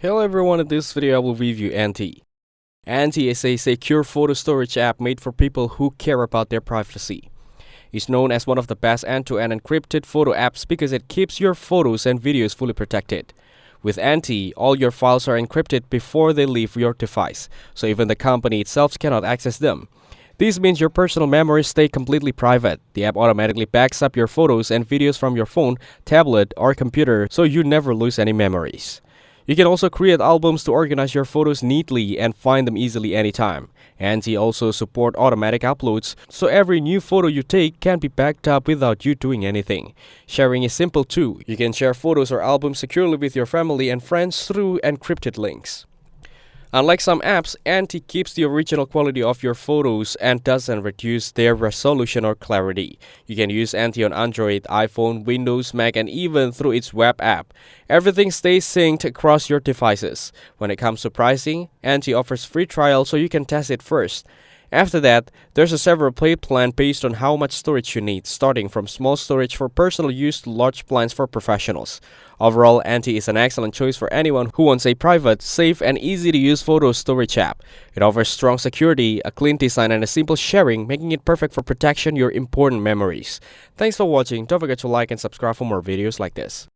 Hello everyone, in this video I will review Ente. Ente is a secure photo storage app made for people who care about their privacy. It's known as one of the best end-to-end encrypted photo apps because it keeps your photos and videos fully protected. With Ente, all your files are encrypted before they leave your device, so even the company itself cannot access them. This means your personal memories stay completely private. The app automatically backs up your photos and videos from your phone, tablet, or computer, so you never lose any memories. You can also create albums to organize your photos neatly and find them easily anytime. Ente also support automatic uploads, so every new photo you take can be backed up without you doing anything. Sharing is simple too. You can share photos or albums securely with your family and friends through encrypted links. Unlike some apps, Ente keeps the original quality of your photos and doesn't reduce their resolution or clarity. You can use Ente on Android, iPhone, Windows, Mac, and even through its web app. Everything stays synced across your devices. When it comes to pricing, Ente offers free trial so you can test it first. After that, there's a several paid plan based on how much storage you need, starting from small storage for personal use to large plans for professionals. Overall, Ente is an excellent choice for anyone who wants a private, safe, and easy-to-use photo storage app. It offers strong security, a clean design, and a simple sharing, making it perfect for protection your important memories. Thanks for watching. Don't forget to like and subscribe for more videos like this.